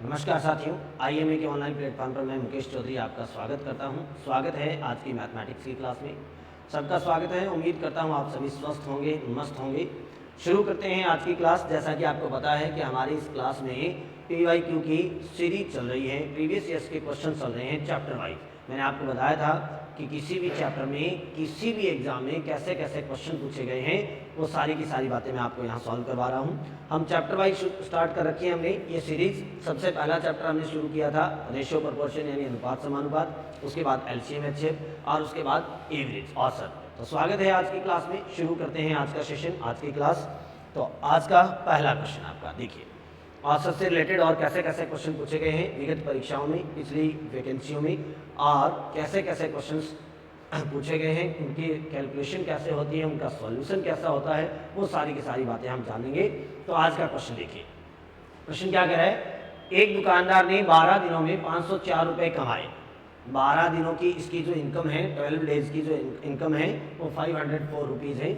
नमस्कार साथियों, आईएमए के ऑनलाइन प्लेटफॉर्म पर मैं मुकेश चौधरी आपका स्वागत करता हूं। स्वागत है आज की मैथमेटिक्स की क्लास में। सबका स्वागत है। उम्मीद करता हूं आप सभी स्वस्थ होंगे, मस्त होंगे। शुरू करते हैं आज की क्लास। जैसा कि आपको पता है कि हमारी इस क्लास में पीवाईक्यू की सीरीज चल रही है, प्रीवियस ईयर्स के क्वेश्चन चल रहे हैं चैप्टर वाइज। मैंने आपको बताया था कि किसी भी चैप्टर में किसी भी एग्जाम में कैसे कैसे क्वेश्चन पूछे गए हैं, वो सारी की सारी बातें मैं आपको यहाँ सॉल्व करवा रहा हूँ। हम चैप्टर वाइज स्टार्ट कर रखी है हमने ये सीरीज। सबसे पहला चैप्टर हमने शुरू किया था रेशियो प्रोपोर्शन यानी अनुपात समानुपात, उसके बाद एलसीएम एचसीएफ और उसके बाद एवरेज औसत। तो स्वागत है आज की क्लास में। शुरू करते हैं आज का सेशन, आज की क्लास। तो आज का पहला क्वेश्चन आपका देखिए, औसत से रिलेटेड और कैसे कैसे क्वेश्चन पूछे गए हैं विगत परीक्षाओं में, पिछली वैकेंसियों में, और कैसे कैसे क्वेश्चंस पूछे गए हैं, उनकी कैलकुलेशन कैसे होती है, उनका सॉल्यूशन कैसा होता है, वो सारी की सारी बातें हम जानेंगे। तो आज का क्वेश्चन देखिए, प्रश्न क्या कह रहा है। एक दुकानदार ने 12 दिनों में 504 रुपये कमाए। 12 दिनों की इसकी जो इनकम है, 12 डेज की जो इनकम है वो 504 रुपीज़ है।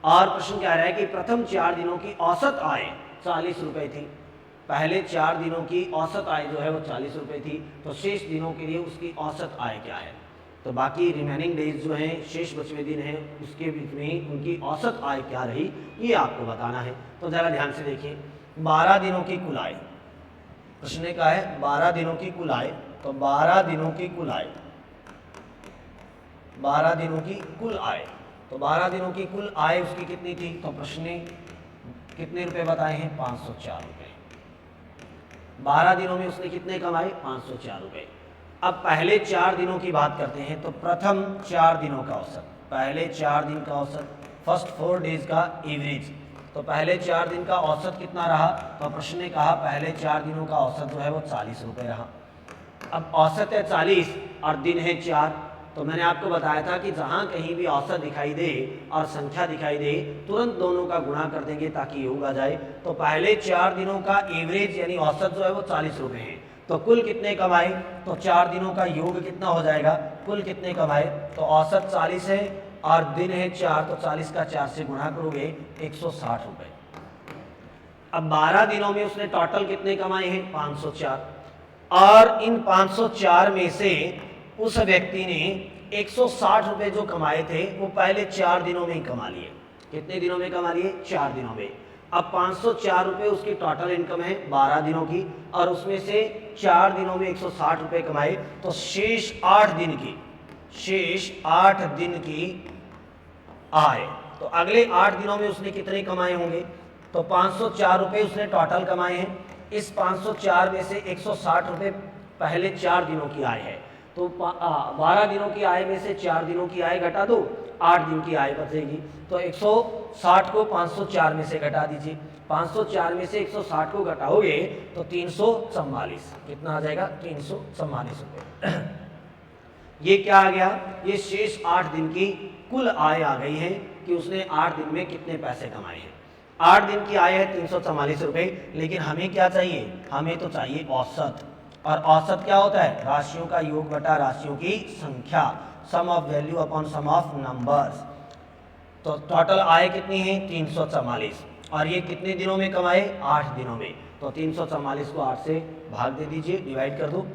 और प्रश्न क्या रहा है कि प्रथम 4 दिनों की औसत आय 40 रुपये थी। पहले 4 दिनों की औसत आय जो है वो 40 रुपये थी, तो शेष दिनों के लिए उसकी औसत आय क्या है। तो बाकी रिमेनिंग डेज जो हैं, शेष बचे हुए दिन हैं, उसके बीच में उनकी औसत आय क्या रही, ये आपको बताना है। तो ज़रा ध्यान से देखिए, 12 दिनों की कुल आय, प्रश्न का है 12 दिनों की कुल आय। तो 12 दिनों की कुल आय, 12 दिनों की कुल आय, तो 12 दिनों की कुल आय उसकी कितनी थी। तो प्रश्न ने कितने रुपए बताए हैं, 504 रुपये। 12 दिनों में उसने कितने कमाए, 504 रुपये। अब पहले 4 दिनों की बात करते हैं। तो प्रथम 4 दिनों का औसत, पहले 4 दिन का औसत, फर्स्ट 4 डेज का एवरेज। तो पहले 4 दिन का औसत कितना रहा। तो प्रश्न ने कहा पहले 4 दिनों का औसत जो है वो 40 रुपये रहा। अब औसत है 40 और दिन है 4। तो मैंने आपको बताया था कि जहाँ कहीं भी औसत दिखाई दे और संख्या दिखाई दे, तुरंत दोनों का गुणा कर देंगे ताकि योग आ जाए। तो पहले 4 दिनों का एवरेज यानी औसत जो है वो 40 रुपये है। तो कुल कितने कमाए, तो 4 दिनों का योग कितना हो जाएगा, कुल कितने कमाए। तो औसत 40 है और दिन है 4, तो 40 का 4 से गुणा करोगे 160 रुपये। अब 12 दिनों में उसने टोटल कितने कमाए हैं, 504। और इन 504 में से उस व्यक्ति ने 160 रुपये जो कमाए थे वो पहले 4 दिनों में ही कमा लिए। कितने दिनों में कमा लिए, 4 दिनों में। अब 504 रुपये उसकी टोटल इनकम है 12 दिनों की, और उसमें से 4 दिनों में 160 रुपये कमाए। तो शेष 8 दिन की, शेष 8 दिन की आय, तो अगले 8 दिनों में उसने कितने कमाए होंगे। तो 504 रुपये उसने टोटल कमाए हैं। इस 504 में से 160 रुपये पहले 4 दिनों की आय है। तो 12 दिनों की आय में से 4 दिनों की आय घटा दो, 8 दिन की आय बचेगी। तो 160 को 504 में से घटा दीजिए। 504 में से 160 को घटाओगे तो 344, कितना आ जाएगा, 344 रुपये। ये क्या आ गया, ये शेष 8 दिन की कुल आय आ गई है कि उसने 8 दिन में कितने पैसे कमाए हैं। 8 दिन की आय है 344 रुपये, लेकिन हमें क्या चाहिए, हमें तो चाहिए औसत। और औसत क्या होता है, राशियों का योग बटा राशियों की संख्या, sum of value upon sum of numbers. तो टोटल आय कितनी है, 344। और ये कितने दिनों में कमाए, 8 दिनों में। तो 344 को 8 से भाग दे दीजिए, डिवाइड कर दो।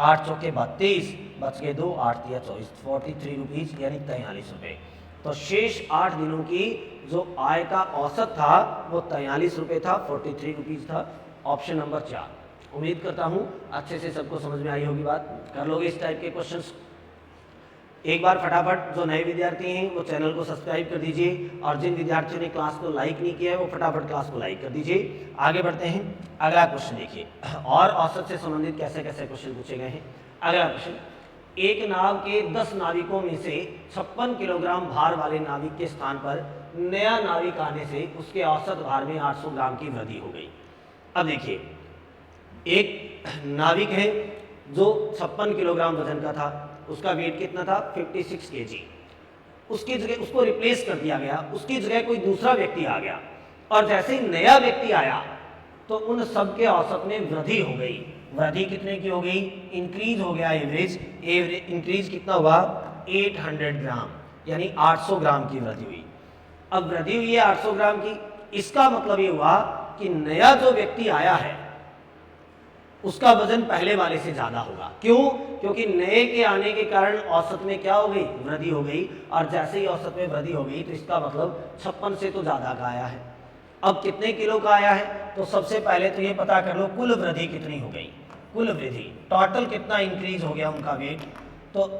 8 चौके 32, बच गए 2, 8 तिया 24, 43 रुपीज़ यानी 43 रुपये। तो शेष 8 दिनों की जो आय का औसत था वो 43 रुपये था, 43 रुपीज़ था। Option number 4। उम्मीद करता हूँ अच्छे से सबको समझ में आई होगी बात। कर लोगे इस टाइप के क्वेश्चंस। एक बार फटाफट जो नए विद्यार्थी हैं वो चैनल को सब्सक्राइब कर दीजिए, और जिन विद्यार्थियों ने क्लास को लाइक नहीं किया है वो फटाफट क्लास को लाइक कर दीजिए। आगे बढ़ते हैं, अगला क्वेश्चन देखिए, और औसत से संबंधित कैसे कैसे क्वेश्चन पूछे गए हैं। अगला क्वेश्चन, एक नाव के 10 नाविकों में से 56 किलोग्राम भार वाले नाविक के स्थान पर नया नाविक आने से उसके औसत भार में 800 ग्राम की वृद्धि हो गई। अब देखिए, एक नाविक है जो 56 किलोग्राम वजन का था, उसका वेट कितना था, 56 केजी। उसकी जगह उसको रिप्लेस कर दिया गया, उसकी जगह कोई दूसरा व्यक्ति आ गया, और जैसे ही नया व्यक्ति आया तो उन सब के औसत में वृद्धि हो गई। वृद्धि कितने की हो गई, इंक्रीज हो गया एवरेज इंक्रीज कितना हुआ, 800 ग्राम, यानी 800 ग्राम की वृद्धि हुई। अब वृद्धि हुई है 800 ग्राम की, इसका मतलब ये हुआ कि नया जो व्यक्ति आया है उसका वजन पहले वाले से ज्यादा होगा। क्यों? क्योंकि नए के आने के कारण औसत में क्या हो गई? वृद्धि हो गई। और जैसे ही औसत में वृद्धि हो गई तो इसका मतलब 56 से तो ज्यादा का आया है। अब कितने किलो का आया है? तो सबसे पहले तो ये पता कर लो कुल वृद्धि कितनी हो गई। कुल वृद्धि टोटल कितना इंक्रीज हो गया उनका वेट। तो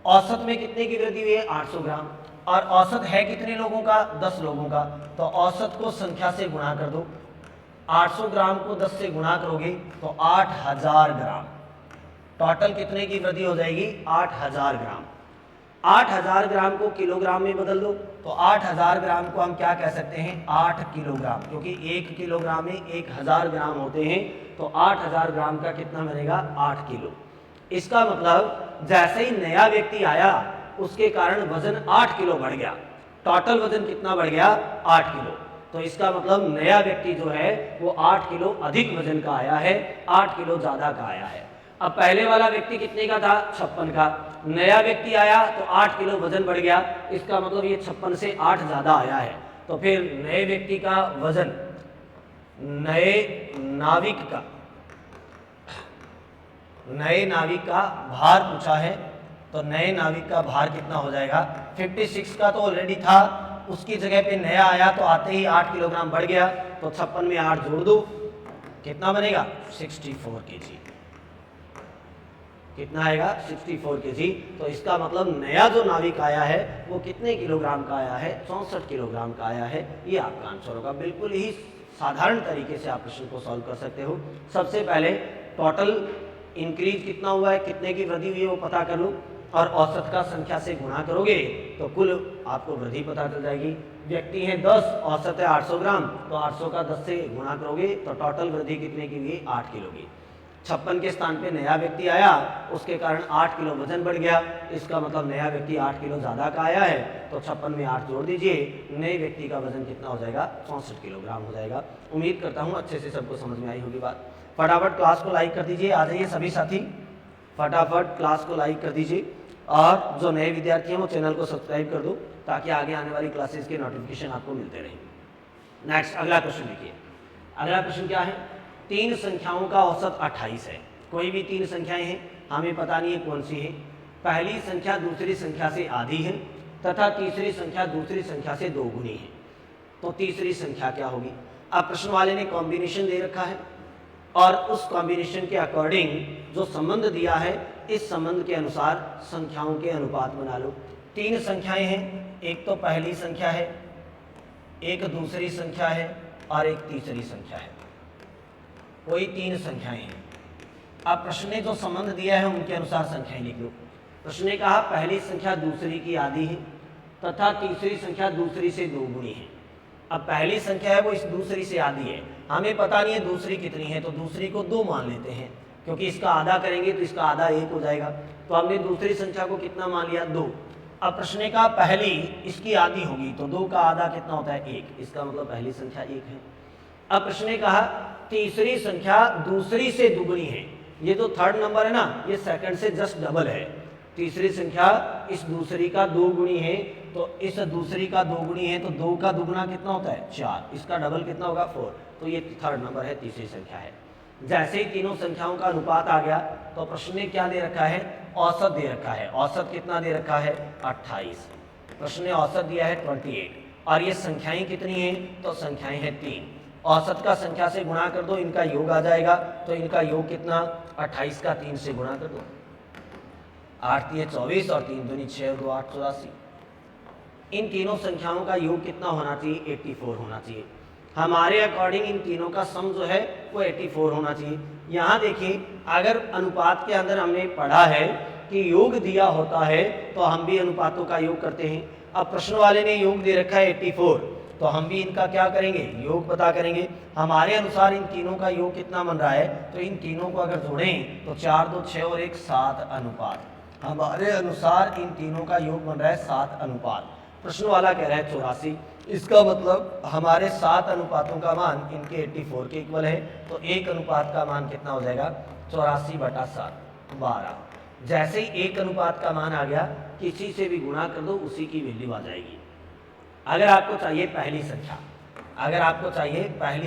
औसत में कितने की वृद्धि हुई है? 800 ग्राम। और औसत है कितने लोगों का? 10 लोगों का। तो औसत को संख्या से गुणा कर दो। 800 ग्राम को 10 से गुणा करोगे तो 8000 ग्राम। टोटल कितने की वृद्धि हो जाएगी? 8000 ग्राम। 8000 ग्राम को किलोग्राम में बदल दो तो 8000 ग्राम को हम क्या कह सकते हैं? 8 किलोग्राम, क्योंकि 1 किलोग्राम में 1000 ग्राम होते हैं। तो 8000 ग्राम का कितना बनेगा? 8 किलो। इसका मतलब जैसे ही नया व्यक्ति आया उसके कारण वजन 8 किलो बढ़ गया। टोटल वजन कितना बढ़ गया? 8 किलो। तो इसका मतलब नया व्यक्ति जो है वो 8 किलो अधिक वजन का आया है, 8 किलो ज्यादा का आया है। अब पहले वाला व्यक्ति कितने का था? 56 का। नया व्यक्ति आया तो 8 किलो वजन बढ़ गया। इसका मतलब ये 56 से 8 ज्यादा आया है। तो फिर नए व्यक्ति का वजन, नए नाविक का भार पूछा है। तो नए नाविक का भार कितना हो जाएगा? 56 का तो ऑलरेडी था, उसकी जगह पे नया आया तो आते ही 8 किलोग्राम बढ़ गया। तो 56 में 8 जोड़ दो, कितना बनेगा? 64 केजी। कितना आएगा? 64 केजी। तो इसका मतलब नया जो नाविक आया है वो कितने किलोग्राम का आया है? 64 किलोग्राम का आया है। ये आपका आंसर होगा। बिल्कुल ही साधारण तरीके से आप प्रश्न को सॉल्व कर सकते हो। सबसे पहले टोटल इंक्रीज कितना हुआ है, कितने की वृद्धि हुई है वो पता कर लो, और औसत का संख्या से गुणा करोगे तो कुल आपको वृद्धि पता चल जाएगी। व्यक्ति है 10, औसत है 800 ग्राम, तो 800 का 10 से गुणा करोगे तो टोटल वृद्धि कितने की हुई? 8 किलो की। 56 के स्थान पे नया व्यक्ति आया, उसके कारण 8 किलो वजन बढ़ गया। इसका मतलब नया व्यक्ति 8 किलो ज्यादा का आया है। तो 56 में 8 जोड़ दीजिए, नए व्यक्ति का वजन कितना हो जाएगा? 64 किलोग्राम हो जाएगा। उम्मीद करता हूँ अच्छे से सबको समझ में आई होगी बात। फटाफट क्लास को लाइक कर दीजिए। आ जाइए सभी साथी, फटाफट क्लास को लाइक कर दीजिए। और जो नए विद्यार्थी हैं वो चैनल को सब्सक्राइब कर दो ताकि आगे आने वाली क्लासेस के नोटिफिकेशन आपको मिलते रहें। नेक्स्ट अगला क्वेश्चन देखिए। अगला क्वेश्चन क्या है? 3 संख्याओं का औसत 28 है। कोई भी 3 संख्याएं हैं, हमें पता नहीं है कौन सी है। पहली संख्या दूसरी संख्या से आधी है तथा तीसरी संख्या दूसरी संख्या से 2 गुनी है। तो तीसरी संख्या क्या होगी? अब प्रश्न वाले ने कॉम्बिनेशन दे रखा है और उस कॉम्बिनेशन के अकॉर्डिंग जो संबंध दिया है, इस संबंध के अनुसार संख्याओं के अनुपात बना लो। 3 संख्याएं हैं, एक तो पहली संख्या है, एक दूसरी संख्या है और एक तीसरी संख्या है। कोई 3 संख्याएं हैं। अब प्रश्न ने जो संबंध दिया है उनके अनुसार संख्याएं लिख लो। प्रश्न ने कहा पहली संख्या दूसरी की आधी है तथा तीसरी संख्या दूसरी से 2 गुनी है। अब पहली संख्या है वो इस दूसरी से आधी है, हमें पता नहीं है दूसरी कितनी है, तो दूसरी को 2 मान लेते हैं, क्योंकि इसका आधा करेंगे तो इसका आधा 1 हो जाएगा। तो हमने दूसरी संख्या को कितना मान लिया? 2। अब प्रश्न ने कहा पहली इसकी आधी होगी तो 2 का आधा कितना होता है? 1। इसका मतलब पहली संख्या 1 है। अब प्रश्न ने कहा तीसरी संख्या दूसरी से दुगनी है। ये जो थर्ड नंबर है ना, ये सेकंड से जस्ट डबल है। तीसरी संख्या इस दूसरी का 2 गुणी है, तो इस दूसरी का 2 गुणी है, तो 2 का दुगना कितना होता है? 4। इसका डबल कितना होगा? 4। तो ये थर्ड नंबर है, तीसरी संख्या है। जैसे ही तीनों संख्याओं का अनुपात आ गया तो प्रश्न ने क्या दे रखा है? औसत दे रखा है। औसत कितना दे रखा है? 28। प्रश्न ने औसत दिया है 28 और ये संख्याएं कितनी हैं? तो संख्याएं हैं 3। औसत का संख्या से गुणा कर दो, इनका योग आ जाएगा। तो इनका योग कितना? 28 का 3 से गुणा कर दो, 8 3 24 और 3 दूनी 6 और 2 8 84। इन तीनों संख्याओं का योग कितना होना चाहिए? 84 होना चाहिए। हमारे अकॉर्डिंग इन तीनों का सम जो है वो 84 होना चाहिए। यहाँ देखिए, अगर अनुपात के अंदर हमने पढ़ा है कि योग दिया होता है तो हम भी अनुपातों का योग करते हैं। अब प्रश्न वाले ने योग दे रखा है 84, तो हम भी इनका क्या करेंगे? योग पता करेंगे। हमारे अनुसार इन तीनों का योग कितना बन रहा है? तो इन तीनों को अगर जोड़ें तो 4 2 6 और 1 7 अनुपात। हमारे अनुसार इन तीनों का योग बन रहा है 7 अनुपात। प्रश्न वाला कह रहा है 84। इसका मतलब हमारे 7 अनुपातों का मान इनके 84 के इक्वल है। तो 1 अनुपात का मान कितना हो जाएगा? 84/7 12। जैसे ही 1 अनुपात का मान आ गया, किसी से भी गुणा कर दो, उसी की वैल्यू आ जाएगी। अगर आपको चाहिए पहली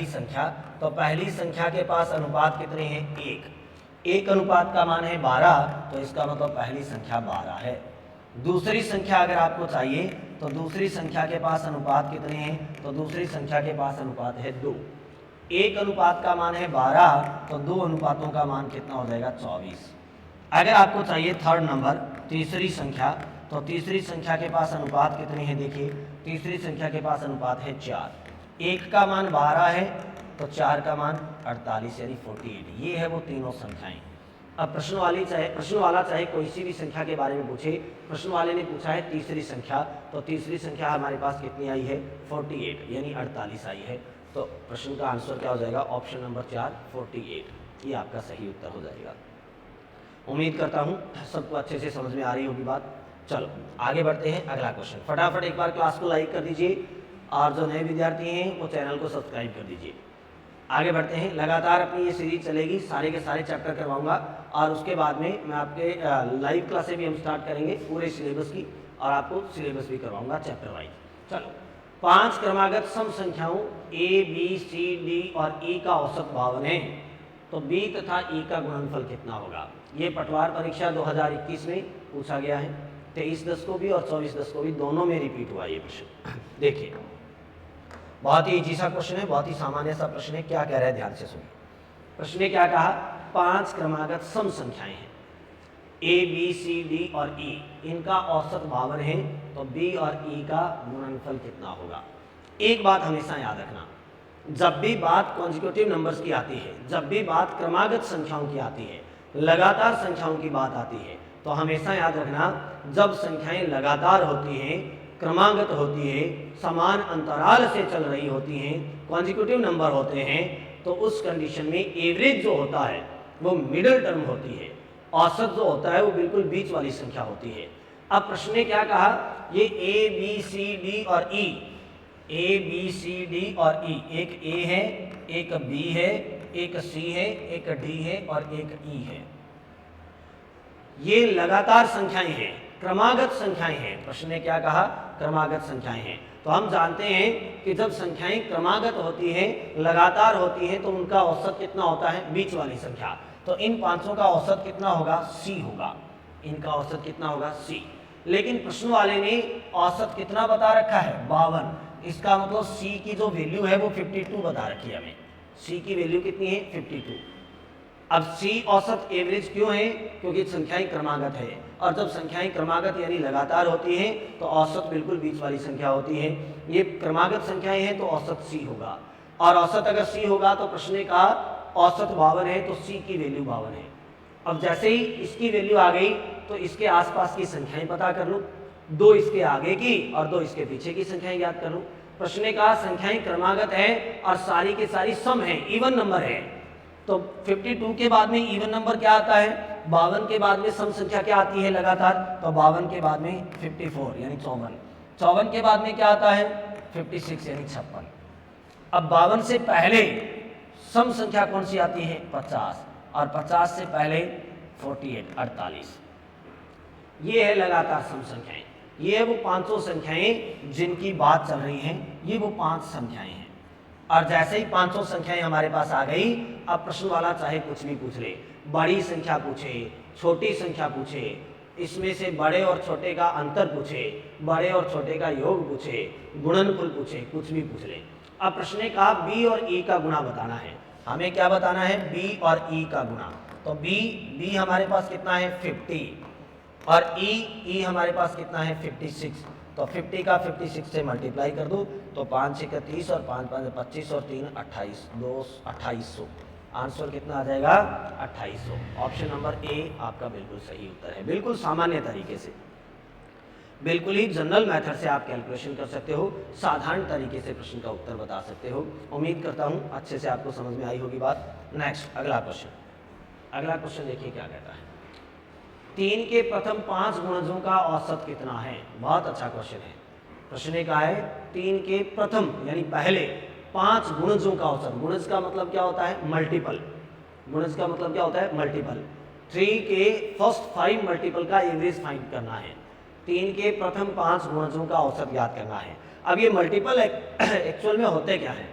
संख्या, तो पहली संख्या के पास अनुपात कितने हैं? 1। 1 अनुपात का मान है 12, तो इसका मतलब पहली संख्या 12 है। दूसरी संख्या अगर आपको चाहिए तो दूसरी संख्या के पास अनुपात कितने हैं, तो दूसरी संख्या के पास अनुपात है 2। 1 अनुपात का मान है 12, तो 2 अनुपातों का मान कितना हो जाएगा 24। अगर आपको चाहिए थर्ड नंबर, तीसरी संख्या, तो तीसरी संख्या के पास अनुपात कितने हैं, देखिए तीसरी संख्या के पास अनुपात है 4। 1 का मान 12 है तो 4 का मान 48 यानी 48। ये है वो तीनों संख्याएं। अब प्रश्न वाला चाहे कोई सी भी संख्या के बारे में पूछे, प्रश्न वाले ने पूछा है तीसरी संख्या, तो तीसरी संख्या हमारे पास कितनी आई है 48 यानी 48 आई है। तो प्रश्न का आंसर क्या हो जाएगा, ऑप्शन नंबर 4 48, ये आपका सही उत्तर हो जाएगा। उम्मीद करता हूँ सबको अच्छे से समझ में आ रही होगी बात। चलो आगे बढ़ते हैं, अगला क्वेश्चन। फटाफट एक बार क्लास को लाइक कर दीजिए और जो नए विद्यार्थी हैं वो चैनल को सब्सक्राइब कर दीजिए। आगे बढ़ते हैं, लगातार अपनी ये सीरीज चलेगी, सारे के सारे चैप्टर करवाऊंगा और उसके बाद में मैं आपके लाइव क्लासें भी हम स्टार्ट करेंगे पूरे सिलेबस की, और आपको सिलेबस भी करवाऊंगा चैप्टर वाइज। चलो 5 क्रमागत सम संख्याओं A, B, C, D और E का औसत 52 है, तो B तथा E का गुणनफल कितना होगा। ये पटवार परीक्षा 2021 में पूछा गया है, 23/10 को भी और 24/10 को भी, दोनों में रिपीट हुआ ये प्रश्न। देखिए बहुत ही इजी सा क्वेश्चन है, बहुत ही सामान्य सा प्रश्न है। क्या कह रहा है ध्यान से सुनिए। प्रश्न ने क्या कहा, 5 क्रमागत सम संख्याएं हैं A, B, C, D और E, इनका औसत 52 है, तो B और E का गुणनफल कितना होगा। एक बात हमेशा याद रखना, जब भी बात कॉन्जिक्यूटिव नंबर्स की आती है, जब भी बात क्रमागत संख्याओं की आती है, लगातार संख्याओं की बात आती है, तो हमेशा याद रखना जब संख्याएं लगातार होती हैं, क्रमागत होती है, समान अंतराल से चल रही होती हैं, कॉन्जिक्यूटिव नंबर होते हैं, तो उस कंडीशन में एवरेज जो होता है वो मिडिल टर्म होती है, औसत जो होता है वो बिल्कुल बीच वाली संख्या होती है। अब प्रश्न ने क्या कहा, ये A, B, C, D और E, A, B, C, D और E, एक A है, एक B है, एक C है, एक D है और एक E है। ये लगातार संख्याएं हैं, क्रमागत संख्याएं हैं। प्रश्न ने क्या कहा, क्रमागत संख्याएं हैं। तो हम जानते हैं कि जब संख्याएं क्रमागत होती हैं, लगातार होती हैं, तो उनका औसत कितना होता है, बीच वाली संख्या। तो इन पांचों का औसत कितना होगा, C होगा। इनका औसत कितना होगा, C। लेकिन प्रश्न वाले ने औसत कितना बता रखा है, 52। इसका मतलब C की जो वैल्यू है वो 52 बता रखी है हमें। C की वैल्यू कितनी है, 52। अब C औसत एवरेज क्यों है, क्योंकि संख्याएं क्रमागत है, और जब संख्याएं क्रमागत यानी लगातार होती हैं तो औसत बिल्कुल बीच वाली संख्या होती है। ये क्रमागत संख्याएं हैं तो औसत C होगा, और औसत अगर C होगा तो प्रश्न ने कहा औसत 52 है, तो C की वैल्यू 52 है। अब जैसे ही इसकी वैल्यू आ गई तो इसके आसपास की संख्याएं पता कर लो, 2 इसके आगे की और 2 इसके पीछे की संख्याएं याद कर लो। प्रश्न ने कहा संख्याएं क्रमागत है और सारी के सारी सम है, इवन नंबर है, तो 52 के बाद में इवन नंबर क्या आता है, 52 के बाद में सम संख्या क्या आती है लगातार, तो 52 के बाद में 54 यानी 54, 54 के बाद में क्या आता है 56 यानी 56। अब 52 से पहले सम संख्या कौन सी आती है, 50, और 50 से पहले 48। ये है लगातार सम संख्याएं, ये है वो 500 संख्याएं जिनकी बात चल रही हैं, ये वो 5 संख्याएं हैं। और जैसे ही 500 संख्याएं हमारे पास आ गई, अब प्रश्न वाला चाहे कुछ भी पूछ ले, बड़ी संख्या पूछे, छोटी संख्या पूछे, इसमें से बड़े और छोटे का अंतर पूछे, बड़े और छोटे का योग पूछे, गुणनफल पूछे, कुछ भी पूछ ले। अब प्रश्न ने कहा बी और ई का गुणा बताना है, हमें क्या बताना है, बी और ई का गुणा। तो बी हमारे पास कितना है 50, और ई हमारे पास कितना है 56। तो 50 का 56 से मल्टीप्लाई कर दो, तो 5 6 30 और 5 5 25 और 3 28, 2 2800। आंसर कितना आ जाएगा 2800। ऑप्शन नंबर ए आपका बिल्कुल सही उत्तर है। बिल्कुल सामान्य तरीके से, बिल्कुल ही जनरल मेथड से आप कैलकुलेशन कर सकते हो, साधारण तरीके से प्रश्न का उत्तर बता सकते हो। उम्मीद करता हूँ अच्छे से आपको समझ में आई होगी बात। नेक्स्ट अगला क्वेश्चन देखिए क्या कहता है, 3 के प्रथम 5 गुणजों का औसत कितना है। बहुत अच्छा क्वेश्चन है। प्रश्न ने कहा है 3 के प्रथम यानी पहले 5 गुणजों का औसत। गुणज का मतलब क्या होता है, मल्टीपल। गुणज का मतलब क्या होता है, मल्टीपल। 3 के फर्स्ट 5 मल्टीपल का एवरेज फाइंड करना है। 3 के प्रथम 5 गुणजों का औसत याद करना है। अब ये मल्टीपल एक्चुअल में होते क्या है,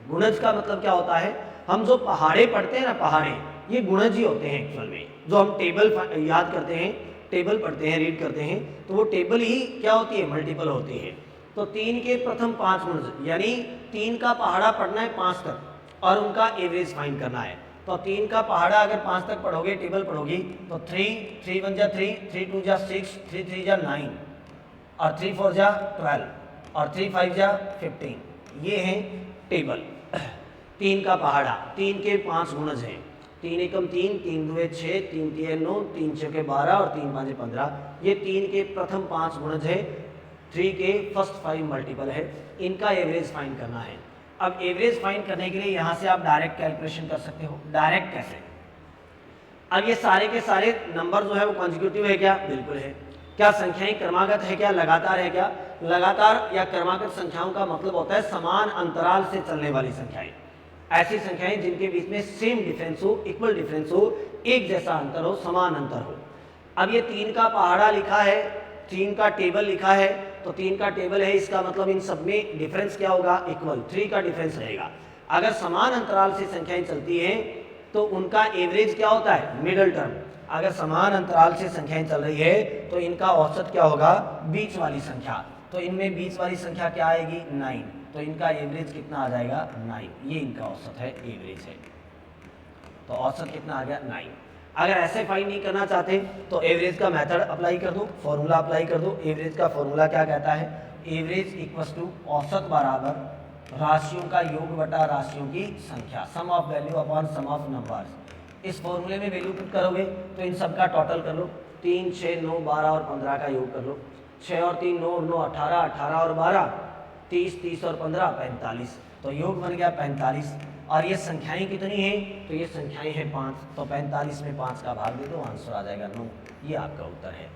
गुणज का मतलब क्या होता है, हम जो पहाड़े पढ़ते हैं ना, पहाड़े, ये गुणज ही होते हैं एक्चुअल में। जो हम टेबल याद करते हैं, टेबल पढ़ते हैं, रीड करते हैं, तो वो टेबल ही क्या होती है, मल्टीपल होती है। तो 3 के प्रथम 5 गुणज, यानी 3 का पहाड़ा पढ़ना है 5 तक और उनका एवरेज फाइंड करना है। तो 3 का पहाड़ा अगर 5 तक पढ़ोगे, टेबल पढ़ोगी, तो 3 1 जा 3, 3 2 जा 6, 3 3 जा 9 और 3 4 जा 12 और 3 5 जा 15। ये है टेबल 3 का पहाड़ा। 3 के 5 गुणज हैं, 3 एकम 3, 3 दुए 6, 3 तिये 9, 3 छके 12 और 3 पाँचे 15। ये 3 के प्रथम 5 गुणज है, 3 के फर्स्ट 5 मल्टीपल है। इनका एवरेज फाइंड करना है। अब एवरेज फाइंड करने के लिए यहाँ से आप डायरेक्ट कैलकुलेशन कर सकते हो। डायरेक्ट कैसे? अब ये सारे के सारे नंबर जो है वो कॉन्जिक्यूटिव है क्या? बिल्कुल है। क्या संख्याएं क्रमागत है क्या? लगातार है क्या? लगातार या क्रमागत संख्याओं का मतलब होता है समान अंतराल से चलने वाली संख्याएं। ऐसी संख्याएं जिनके बीच में सेम डिफरेंस हो, इक्वल डिफरेंस हो, एक जैसा अंतर हो, समान अंतर हो। अब ये 3 का पहाड़ा लिखा है, 3 का टेबल लिखा है, तो 3 का टेबल है, इसका मतलब इन सब में डिफरेंस क्या होगा? इक्वल। 3 का डिफरेंस रहेगा। अगर समान अंतराल से संख्याएं चलती हैं तो उनका एवरेज क्या होता है? Middle term. अगर समान अंतराल से संख्याएं चल रही है तो इनका औसत क्या होगा? बीच वाली संख्या। तो इनमें बीच वाली संख्या क्या आएगी? 9। तो इनका एवरेज कितना आ जाएगा? 9। ये इनका औसत है, एवरेज है। तो औसत कितना आ गया? 9। अगर ऐसे फाइंड नहीं करना चाहते तो एवरेज का मेथड अप्लाई कर दो, फॉर्मूला अप्लाई कर दो। एवरेज का फॉर्मूला क्या कहता है? एवरेज इक्वल्स टू औसत बराबर राशियों का योग बटा राशियों की संख्या, sum of value upon sum of numbers. इस फॉर्मूले में वैल्यू पुट करोगे तो इन सब का टोटल कर लो। 3 6 9 12 और 15 का योग कर लो। 6 और 3 9 9 18, 18 और 12 30, 30 और 15 45। तो योग बन गया 45। और ये संख्याएं कितनी हैं? तो ये संख्याएं हैं 5। तो 45 में 5 का भाग दे दो, आंसर आ जाएगा 9। ये आपका उत्तर है।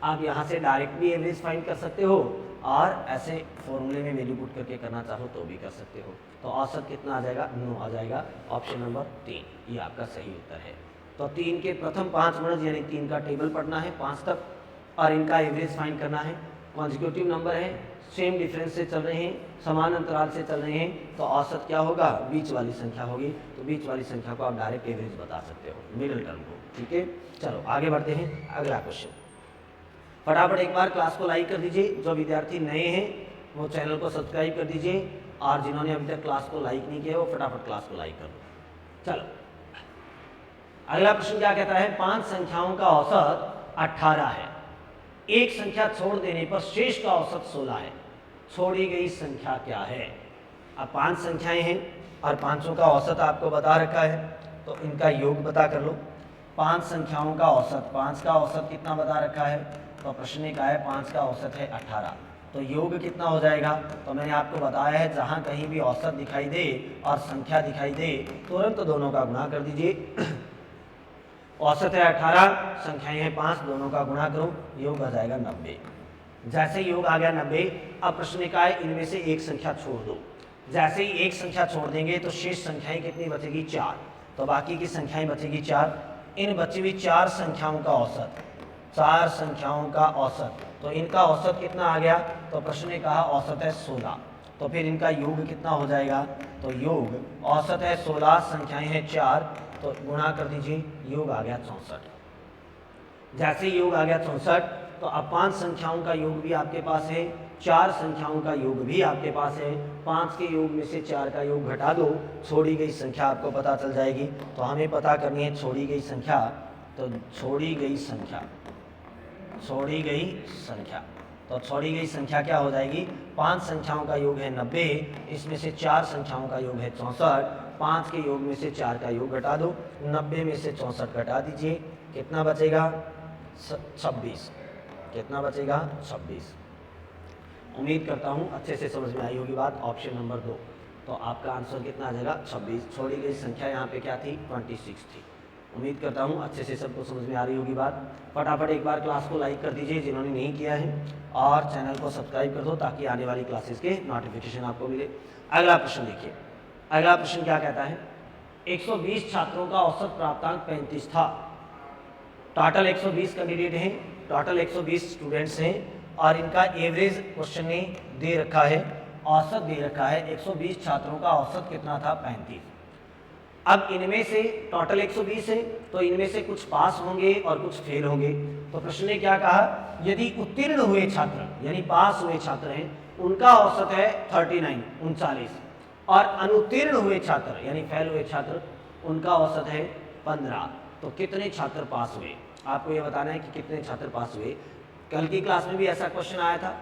आप यहाँ से डायरेक्ट भी एवरेज फाइंड कर सकते हो और ऐसे फॉर्मूले में वैल्यू पुट करके करना चाहो तो भी कर सकते हो। तो औसत कितना आ जाएगा? 9 आ जाएगा। ऑप्शन नंबर 3 ये आपका सही उत्तर है। तो 3 के प्रथम 5 गुणज यानी 3 का टेबल पढ़ना है 5 तक और इनका एवरेज फाइंड करना है। कॉन्जिक्यूटिव नंबर है, सेम डिफरेंस से चल रहे हैं, समान अंतराल से चल रहे हैं, तो औसत क्या होगा? बीच वाली संख्या होगी। तो बीच वाली संख्या को आप डायरेक्ट एवरेज बता सकते हो, मिडिल टर्म को। ठीक है, चलो आगे बढ़ते हैं। अगला क्वेश्चन फटाफट एक बार क्लास को लाइक कर दीजिए। जो विद्यार्थी नए हैं वो चैनल को सब्सक्राइब कर दीजिए और जिन्होंने अभी तक क्लास को लाइक नहीं किया वो फटाफट क्लास को लाइक कर दो। चलो अगला प्रश्न क्या कहता है? 5 संख्याओं का औसत 18 है। एक संख्या छोड़ देने पर शेष का औसत 16 है। छोड़ी गई संख्या क्या है? अब 5 संख्याएं हैं और पांचों का औसत आपको बता रखा है, तो इनका योग पता कर लो। 5 संख्याओं का औसत, 5 का औसत कितना बता रखा है? तो प्रश्न में कहा है 5 का औसत है 18। तो योग कितना हो जाएगा? तो मैंने आपको बताया है जहां कहीं भी औसत दिखाई दे और संख्या दिखाई दे तुरंत दोनों का गुणा कर दीजिए। औसत है 18, संख्याएं हैं 5, दोनों का गुणा करो, योग आ जाएगा 90। जैसे योग आ गया 90, अब प्रश्न में कहा है इनमें से एक संख्या छोड़ दो। जैसे ही एक संख्या छोड़ देंगे तो शेष संख्याएं कितनी बचेगी? 4। तो बाकी की संख्याएं बचेगी 4। इन बची हुई 4 संख्याओं का औसत, 4 संख्याओं का औसत, तो इनका औसत कितना आ गया? तो प्रश्न ने कहा औसत है 16। तो फिर इनका योग कितना हो जाएगा? तो योग औसत है 16, संख्याएं हैं 4, तो गुणा कर दीजिए, योग आ गया 64। जैसे योग आ गया 64, तो अब 5 संख्याओं का योग भी आपके पास है, 4 संख्याओं का योग भी आपके पास है। 5 के योग में से 4 का योग घटा दो, छोड़ी गई संख्या आपको पता चल जाएगी। तो हमें पता करनी है छोड़ी गई संख्या। तो छोड़ी गई संख्या, छोड़ी गई संख्या, तो छोड़ी गई संख्या क्या हो जाएगी? 5 संख्याओं का योग है 90, इसमें से 4 संख्याओं का योग है 64। 5 के योग में से 4 का योग घटा दो, 90 में से 64 घटा दीजिए, कितना बचेगा? 26। कितना बचेगा? 26। उम्मीद करता हूँ अच्छे से समझ में आई होगी बात। ऑप्शन नंबर 2, तो आपका आंसर कितना आ जाएगा? 26। छोड़ी गई संख्या यहाँ पे क्या थी? 26 थी। उम्मीद करता हूँ अच्छे से सबको समझ में आ रही होगी बात। फटाफट एक बार क्लास को लाइक कर दीजिए जिन्होंने नहीं किया है, और चैनल को सब्सक्राइब कर दो ताकि आने वाली क्लासेस के नोटिफिकेशन आपको मिले। अगला प्रश्न देखिए। अगला प्रश्न क्या कहता है? 120 छात्रों का औसत प्राप्तांक 35 था। टोटल 120 कैंडिडेट हैं, टोटल 120 स्टूडेंट्स हैं और इनका एवरेज क्वेश्चन ने दे रखा है, औसत दे रखा है। 120 छात्रों का औसत कितना था? 35। अब इनमें से टोटल 120 है, तो इनमें से कुछ पास होंगे और कुछ फेल होंगे। तो प्रश्न ने क्या कहा, यदि उत्तीर्ण हुए छात्र यानी पास हुए छात्र हैं उनका औसत है 39 और अनुत्तीर्ण हुए छात्र यानी फेल हुए छात्र उनका औसत है 15, तो कितने छात्र पास हुए, आपको ये बताना है कि कितने छात्र पास हुए। कल की क्लास में भी ऐसा क्वेश्चन आया था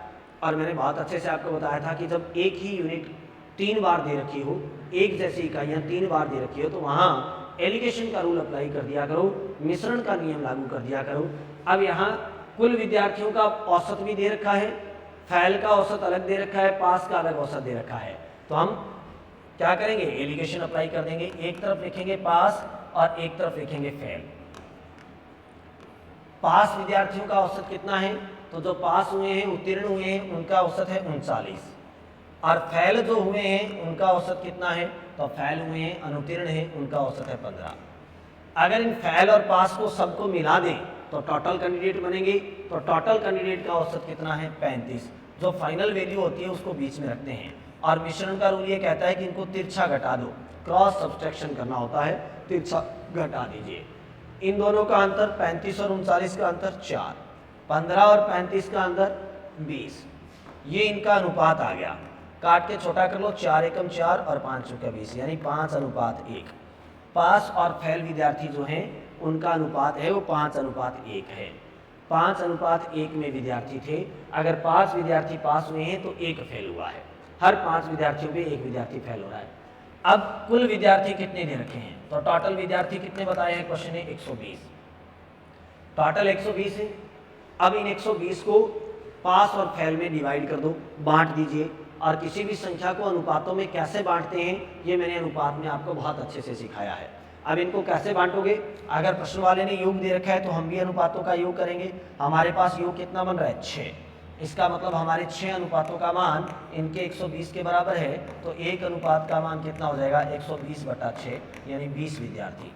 और मैंने बहुत अच्छे से आपको बताया था कि जब एक ही यूनिट 3 बार दे रखी हो, एक जैसी इकाइयाँ 3 बार दे रखी हो, तो वहाँ एलिगेशन का रूल अप्लाई कर दिया करो, मिश्रण का नियम लागू कर दिया करो। अब यहाँ कुल विद्यार्थियों का औसत भी दे रखा है, फेल का औसत अलग दे रखा है, पास का अलग औसत दे रखा है, तो हम क्या करेंगे, एलिगेशन अप्लाई कर देंगे। एक तरफ लिखेंगे पास और एक तरफ लिखेंगे फेल। पास विद्यार्थियों का औसत कितना है, तो जो पास हुए हैं उत्तीर्ण हुए हैं उनका औसत है 39 और फेल जो हुए हैं उनका औसत कितना है, तो फेल हुए हैं अनुत्तीर्ण हैं उनका औसत है 15। अगर इन फेल और पास को सबको मिला दें तो टोटल कैंडिडेट बनेंगे, तो टोटल कैंडिडेट का औसत कितना है 35। जो फाइनल वैल्यू होती है उसको बीच में रखते हैं और मिश्रण का रूल ये कहता है कि इनको तिरछा घटा दो, क्रॉस सब्सट्रैक्शन करना होता है, तिरछा घटा दीजिए। इन दोनों का अंतर 35 और 39 का अंतर 4, 15 और 35 का अंतर 20, ये इनका अनुपात आ गया। काट के छोटा कर लो, 4 एकम 4 और 5 का 20 यानी 5:1। पास और फेल विद्यार्थी जो हैं उनका अनुपात है वो 5:1 है। 5:1 में विद्यार्थी थे, अगर 5 विद्यार्थी पास हुए हैं तो 1 फेल हुआ है, हर 5 विद्यार्थियों में 1 विद्यार्थी फेल हो रहा है। अब कुल विद्यार्थी कितने दे रखे हैं, तो टोटल विद्यार्थी कितने बताए हैं, क्वेश्चन है 120, टोटल 120 है। अब इन 120 को पास और फेल में डिवाइड कर दो, बांट दीजिए। और किसी भी संख्या को अनुपातों में कैसे बांटते हैं ये मैंने अनुपात में आपको बहुत अच्छे से सिखाया है। अब इनको कैसे बांटोगे, अगर प्रश्न वाले ने योग दे रखा है तो हम भी अनुपातों का योग करेंगे। हमारे पास योग कितना बन रहा है 6, इसका मतलब हमारे 6 अनुपातों का मान इनके 120 के बराबर है, तो एक अनुपात का मान कितना हो जाएगा 120/6 यानी 20 विद्यार्थी।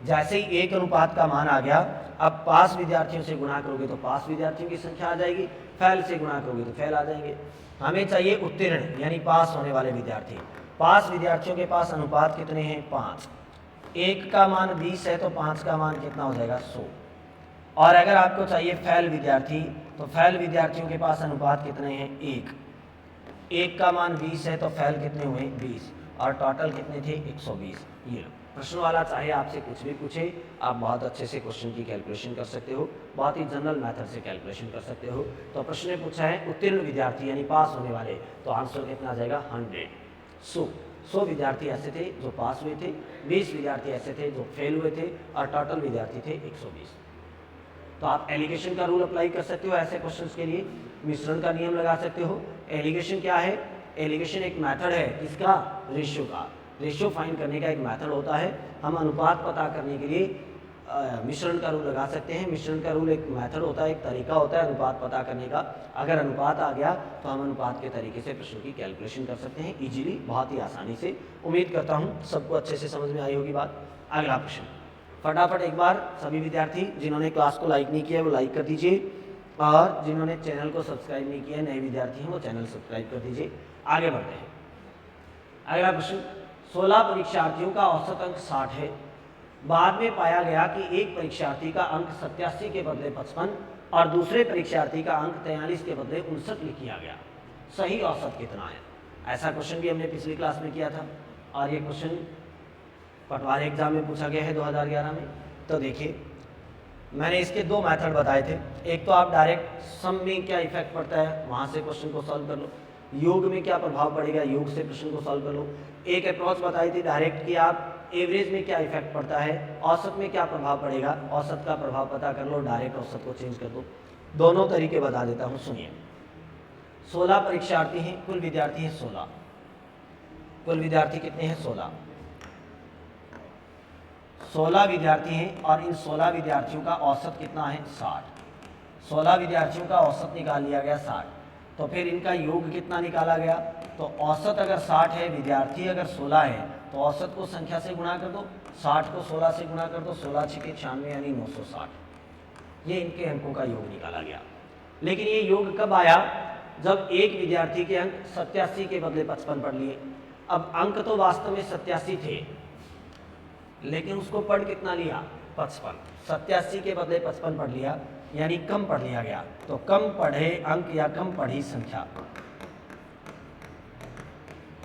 जैसे ही एक अनुपात का मान आ गया, अब पास विद्यार्थियों से गुणा करोगे तो पास विद्यार्थियों की संख्या आ जाएगी, फेल से गुणा करोगे तो फेल आ जाएंगे। हमें चाहिए उत्तीर्ण यानी पास होने वाले विद्यार्थी। पास विद्यार्थियों के पास अनुपात कितने हैं 5, एक का मान 20 है तो 5 का मान कितना हो जाएगा 100। और अगर आपको चाहिए फेल विद्यार्थी तो फेल विद्यार्थियों के पास अनुपात कितने हैं 1, एक का मान 20 है तो फेल कितने हुए 20 और टोटल कितने थे 120। ये प्रश्न वाला चाहे आपसे कुछ भी पूछे, आप बहुत अच्छे से क्वेश्चन की कैलकुलेशन कर सकते हो, बहुत ही जनरल मेथड से कैलकुलेशन कर सकते हो। तो प्रश्न ने पूछा है उत्तीर्ण विद्यार्थी यानी पास होने वाले, तो आंसर कितना आ जाएगा 100। 100 विद्यार्थी ऐसे थे जो पास हुए थे, 20 विद्यार्थी ऐसे थे जो फेल हुए थे और टोटल विद्यार्थी थे 120। तो आप एलिगेशन का रूल अप्लाई कर सकते हो ऐसे क्वेश्चंस के लिए, मिश्रण का नियम लगा सकते हो। एलिगेशन क्या है, एलिगेशन एक मेथड है किसका, रेशियो का। रेशियो फाइंड करने का एक मेथड होता है। हम अनुपात पता करने के लिए मिश्रण का रूल लगा सकते हैं। मिश्रण का रूल एक मेथड होता है, एक तरीका होता है अनुपात पता करने का। अगर अनुपात आ गया तो हम अनुपात के तरीके से प्रश्न की कैलकुलेशन कर सकते हैं इजीली, बहुत ही आसानी से। उम्मीद करता हूँ सबको अच्छे से समझ में आई होगी बात। अगला प्रश्न, फटाफट एक बार सभी विद्यार्थी जिन्होंने क्लास को लाइक नहीं किया वो लाइक कर दीजिए और जिन्होंने चैनल को सब्सक्राइब नहीं किया, नए विद्यार्थी हैं वो चैनल सब्सक्राइब कर दीजिए। आगे बढ़ते हैं। अगला प्रश्न, 16 परीक्षार्थियों का औसत अंक 60 है। बाद में पाया गया कि एक परीक्षार्थी का अंक 87 के बदले 55 और दूसरे परीक्षार्थी का अंक 43 के बदले 59 लिख किया गया, सही औसत कितना है। ऐसा क्वेश्चन भी हमने पिछली क्लास में किया था और ये क्वेश्चन पटवारी एग्जाम में पूछा गया है 2011 में। तो देखिए मैंने इसके 2 मेथड बताए थे। एक तो आप डायरेक्ट सम में क्या इफेक्ट पड़ता है वहाँ से क्वेश्चन को सॉल्व कर लो, योग में क्या प्रभाव पड़ेगा योग से प्रश्न को सॉल्व कर लो। एक अप्रोच बताई थी डायरेक्ट कि आप एवरेज में क्या इफेक्ट पड़ता है, औसत में क्या प्रभाव पड़ेगा, औसत का प्रभाव पता कर लो, डायरेक्ट औसत को चेंज कर दो। दोनों तरीके बता देता हूँ, सुनिए। 16 परीक्षार्थी हैं, कुल विद्यार्थी हैं 16। कुल विद्यार्थी कितने हैं 16। 16 विद्यार्थी हैं और इन 16 विद्यार्थियों का औसत कितना है 60। 16 विद्यार्थियों का औसत निकाल लिया गया 60, तो फिर इनका योग कितना निकाला गया, तो औसत अगर 60 है, विद्यार्थी अगर 16 है तो औसत को संख्या से गुणा कर दो, 60 को 16 से गुणा कर दो, 16 छिके 96 यानी 960। ये इनके अंकों का योग निकाला गया। लेकिन ये योग कब आया, जब एक विद्यार्थी के अंक 87 के बदले 55 पढ़ लिए। अब अंक तो वास्तव में 87 थे, लेकिन उसको पढ़ कितना लिया, 55। 87 के बदले 55 पढ़ लिया, यानी कम पढ़ लिया गया। तो कम पढ़े अंक या कम पढ़ी संख्या,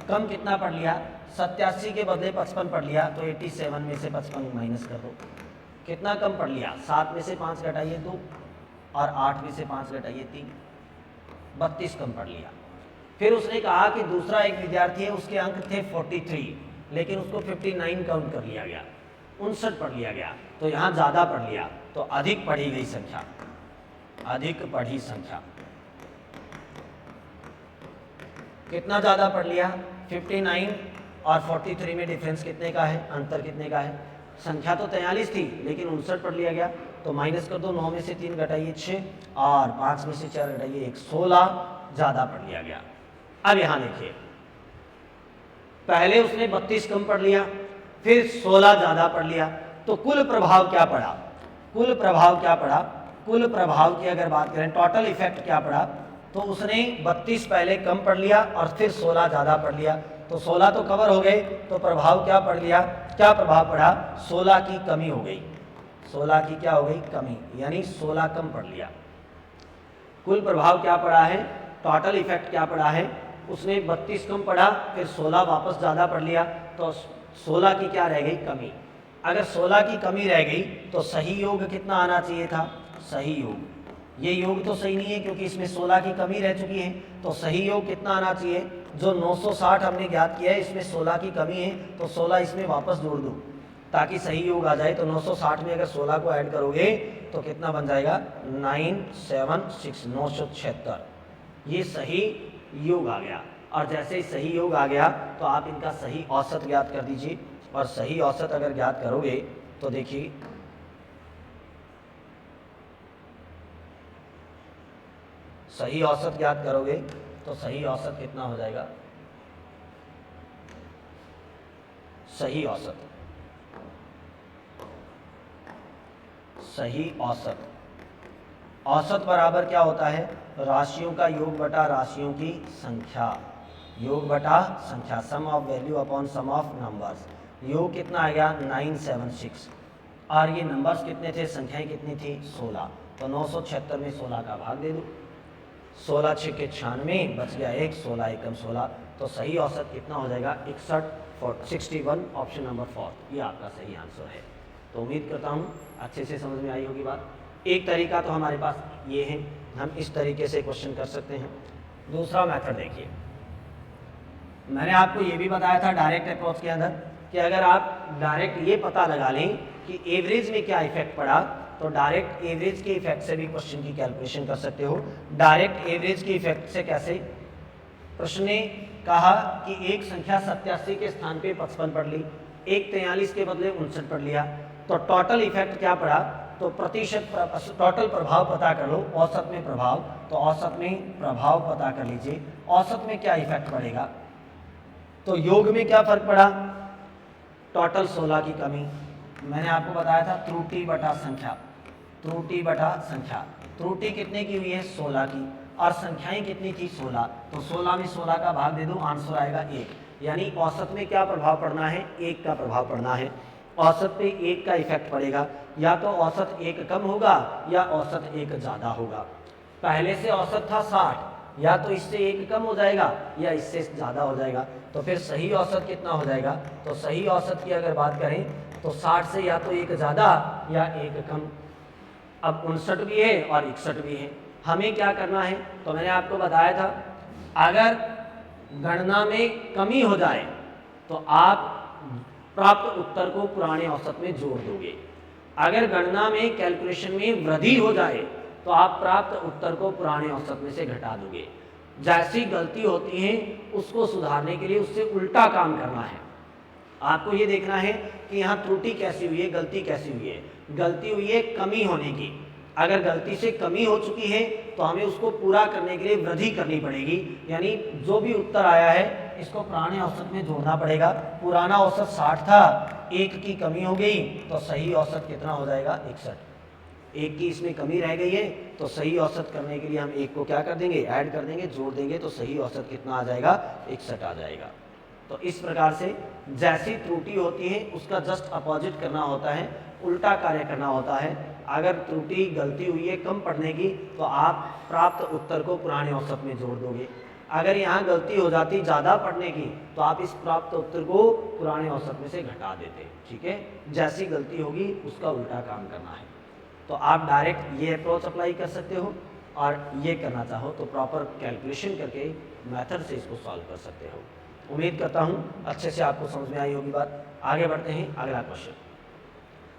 कम कितना पढ़ लिया, 87 के बदले 55 पढ़ लिया, तो 87 में से 55 माइनस कर दो। कितना कम पढ़ लिया, 7 में से 5 घटाइए 2 और 8 में से 5 घटाइए 3, 32 कम पढ़ लिया। फिर उसने कहा कि दूसरा एक विद्यार्थी है, उसके अंक थे 43, लेकिन उसको 59 काउंट कर लिया गया, 59 पढ़ लिया गया, तो यहाँ ज़्यादा पढ़ लिया, तो अधिक पढ़ी गई संख्या, अधिक पढ़ी संख्या। कितना ज़्यादा पढ़ लिया, 59 और 43 में डिफरेंस कितने का है, अंतर कितने का है, संख्या तो 43 थी लेकिन 59 पढ़ लिया गया, तो माइनस कर दो, 9 में से 3 घटाइए 6 और 5 में से 4 घटाइए 1, 16 ज़्यादा पढ़ लिया गया। अब यहाँ देखिए, पहले उसने 32 कम पढ़ लिया, फिर 16 ज़्यादा पढ़ लिया, तो कुल प्रभाव क्या पड़ा, कुल प्रभाव क्या पड़ा, कुल प्रभाव की अगर बात करें, टोटल इफेक्ट क्या पड़ा, तो उसने 32 पहले कम पढ़ लिया और फिर 16 ज़्यादा पढ़ लिया, तो 16 तो कवर हो गए, तो प्रभाव क्या पढ़ लिया, क्या प्रभाव पड़ा, 16 की कमी हो गई, 16 की क्या हो गई, कमी, यानी 16 कम पढ़ लिया। कुल प्रभाव क्या पड़ा है, टोटल इफेक्ट क्या पड़ा है, उसने 32 कम पढ़ा, फिर 16 वापस ज़्यादा पढ़ लिया, तो 16 की क्या रह गई, कमी। अगर 16 की कमी रह गई तो सही योग कितना आना चाहिए था, सही योग, ये योग तो सही नहीं है क्योंकि इसमें 16 की कमी रह चुकी है, तो सही योग कितना आना चाहिए, जो 960 हमने ज्ञात किया है, इसमें 16 की कमी है, तो 16 इसमें वापस जोड़ दो ताकि सही योग आ जाए। तो 960 में अगर 16 को ऐड करोगे तो कितना बन जाएगा, 976, 976, ये सही योग आ गया। और जैसे ही सही योग आ गया तो आप इनका सही औसत ज्ञात कर दीजिए, और सही औसत अगर ज्ञात करोगे तो देखिए, सही औसत ज्ञात करोगे तो सही औसत कितना हो जाएगा, सही औसत, सही औसत, औसत बराबर क्या होता है, राशियों का योग बटा राशियों की संख्या, योग बटा संख्या, sum of value upon sum of numbers. योग कितना आ गया, 976, और ये नंबर्स कितने थे, संख्याएं कितनी थी, 16, तो 976 में 16 का भाग दे दो, 16 6 के 96, बच गया 1, 16 एकम 16, तो सही औसत कितना हो जाएगा, 61 ऑप्शन नंबर 4, ये आपका सही आंसर है। तो उम्मीद करता हूँ अच्छे से समझ में आई होगी बात। एक तरीका तो हमारे पास ये है, हम इस तरीके से क्वेश्चन कर सकते हैं। दूसरा मेथड देखिए, मैंने आपको ये भी बताया था डायरेक्ट अप्रोच के अंदर कि अगर आप डायरेक्ट ये पता लगा लें कि एवरेज में क्या इफेक्ट पड़ा, तो डायरेक्ट एवरेज के इफेक्ट से भी क्वेश्चन की कैलकुलेशन कर सकते हो। डायरेक्ट एवरेज के इफेक्ट से कैसे, प्रश्न ने कहा कि एक संख्या 87 के स्थान पे 55 पढ़ ली, एक 43 के बदले 59 पढ़ लिया, तो टोटल इफेक्ट क्या पड़ा, तो प्रतिशत, टोटल प्रभाव पता कर लो, औसत में प्रभाव, तो औसत में प्रभाव पता कर लीजिए, औसत में क्या इफेक्ट पड़ेगा, तो योग में क्या फर्क पड़ा, टोटल 16 की कमी, मैंने आपको बताया था त्रुटि बटा संख्या, त्रुटि बटा संख्या, त्रुटि कितने की हुई है, 16 की, और संख्याएं कितनी थी, 16, तो 16 में 16 का भाग दे दो, आंसर आएगा 1, यानी औसत में क्या प्रभाव पड़ना है, 1 का प्रभाव पड़ना है, औसत पे 1 का इफेक्ट पड़ेगा, या तो औसत 1 कम होगा या औसत 1 ज़्यादा होगा। पहले से औसत था 60, या तो इससे 1 कम हो जाएगा या इससे ज़्यादा हो जाएगा, तो फिर सही औसत कितना हो जाएगा, तो सही औसत की अगर बात करें तो 60 से या तो 1 ज़्यादा या 1 कम। अब 59 भी है और 61 भी है, हमें क्या करना है, तो मैंने आपको बताया था अगर गणना में कमी हो जाए तो आप प्राप्त उत्तर को पुराने औसत में जोड़ दोगे, अगर गणना में कैलकुलेशन में वृद्धि हो जाए तो आप प्राप्त उत्तर को पुराने औसत में से घटा दोगे। जैसी गलती होती है उसको सुधारने के लिए उससे उल्टा काम करना है। आपको ये देखना है कि यहाँ त्रुटि कैसी हुई है, गलती कैसी हुई है, गलती हुई है कमी होने की, अगर गलती से कमी हो चुकी है तो हमें उसको पूरा करने के लिए वृद्धि करनी पड़ेगी, यानी जो भी उत्तर आया है इसको पुराने औसत में जोड़ना पड़ेगा। पुराना औसत 60 था, 1 की कमी हो गई तो सही औसत कितना हो जाएगा, 61, 1 की इसमें कमी रह गई है, तो सही औसत करने के लिए हम 1 को क्या कर देंगे, ऐड कर देंगे, जोड़ देंगे, तो सही औसत कितना आ जाएगा, 61 आ जाएगा। तो इस प्रकार से जैसी त्रुटि होती है उसका जस्ट अपोजिट करना होता है, उल्टा कार्य करना होता है। अगर त्रुटि गलती हुई है कम पढ़ने की तो आप प्राप्त उत्तर को पुराने औसत में जोड़ दोगे। अगर यहाँ गलती हो जाती ज़्यादा पढ़ने की तो आप इस प्राप्त उत्तर को पुराने औसत में से घटा देते। ठीक है, जैसी गलती होगी उसका उल्टा काम करना है। तो आप डायरेक्ट ये अप्रोच अप्लाई कर सकते हो और ये करना चाहो तो प्रॉपर कैलकुलेशन करके मेथड से इसको सॉल्व कर सकते हो। उम्मीद करता हूँ अच्छे से आपको समझ में आई होगी बात। आगे बढ़ते हैं, अगला क्वेश्चन।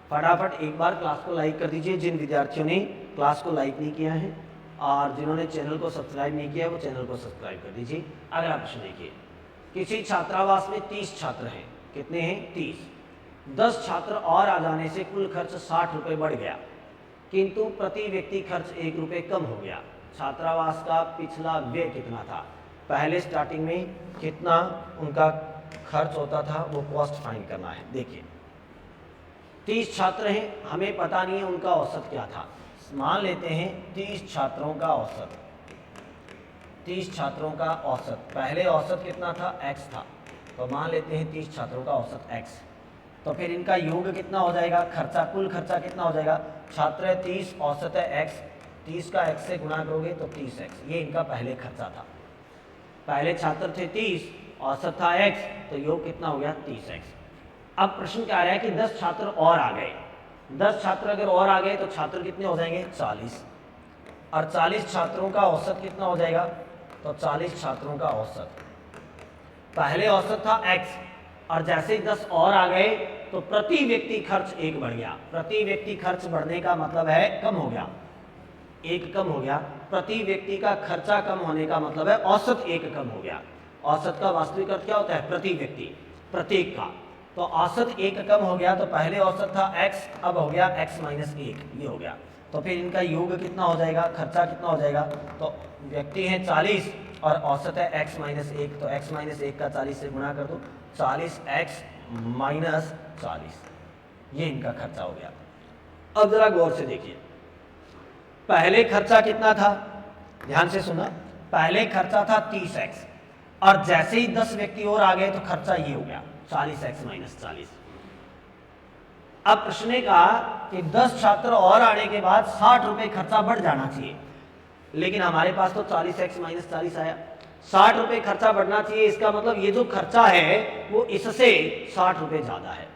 फटाफट एक बार क्लास को लाइक कर दीजिए जिन विद्यार्थियों ने क्लास को लाइक नहीं किया है, और जिन्होंने चैनल को सब्सक्राइब नहीं किया है वो चैनल को सब्सक्राइब कर दीजिए। अगला प्रश्न देखिए, किसी छात्रावास में 30 छात्र हैं। कितने हैं? 30। 10 छात्र और आ जाने से कुल खर्च 60 रुपये बढ़ गया, किंतु प्रति व्यक्ति खर्च 1 रुपये कम हो गया। छात्रावास का पिछला व्यय कितना था? पहले स्टार्टिंग में कितना उनका खर्च होता था वो कॉस्ट फाइंड करना है। देखिए 30 छात्र हैं, हमें पता नहीं है उनका औसत क्या था। मान लेते हैं 30 छात्रों का औसत, 30 छात्रों का औसत, पहले औसत कितना था? x था। तो मान लेते हैं 30 छात्रों का औसत x। तो फिर इनका योग कितना हो जाएगा? खर्चा, कुल खर्चा कितना हो जाएगा? छात्र है 30, औसत है x, 30 का x से गुणा करोगे तो 30x, ये इनका पहले खर्चा था। पहले छात्र थे 30, औसत था x, तो योग कितना हो गया? 30x। अब प्रश्न क्या आ रहा है कि 10 छात्र और आ गए। 10 छात्र अगर और आ गए तो छात्र कितने हो जाएंगे? 40। और 40 छात्रों का औसत कितना हो जाएगा? तो 40 छात्रों का औसत, पहले औसत था x, और जैसे ही 10 और आ गए तो प्रति व्यक्ति खर्च 1 बढ़ गया। प्रति व्यक्ति खर्च बढ़ने का मतलब है कम हो गया, 1 कम हो गया। प्रति व्यक्ति का खर्चा कम होने का मतलब है औसत 1 कम हो गया। औसत का वास्तविक अर्थ क्या होता है? प्रति व्यक्ति, प्रत्येक का। तो औसत 1 कम हो गया, तो पहले औसत था x, अब हो गया x माइनस 1, ये हो गया। तो फिर इनका योग कितना हो जाएगा? खर्चा कितना हो जाएगा? तो व्यक्ति हैं 40 और औसत है x माइनस 1, तो x माइनस 1 का 40 से गुणा कर दो, 40x माइनस 40, ये इनका खर्चा हो गया। अब जरा गौर से देखिए, पहले खर्चा कितना था? ध्यान से सुना, पहले खर्चा था 30x, और जैसे ही 10 व्यक्ति और आ गए तो खर्चा ये हो गया 40x माइनस 40। अब प्रश्न ने कहा कि 10 छात्र और आने के बाद 60 रुपए खर्चा बढ़ जाना चाहिए, लेकिन हमारे पास तो 40x माइनस 40 आया। 60 रुपए खर्चा बढ़ना चाहिए, इसका मतलब ये जो खर्चा है वो इससे 60 रुपए ज्यादा है।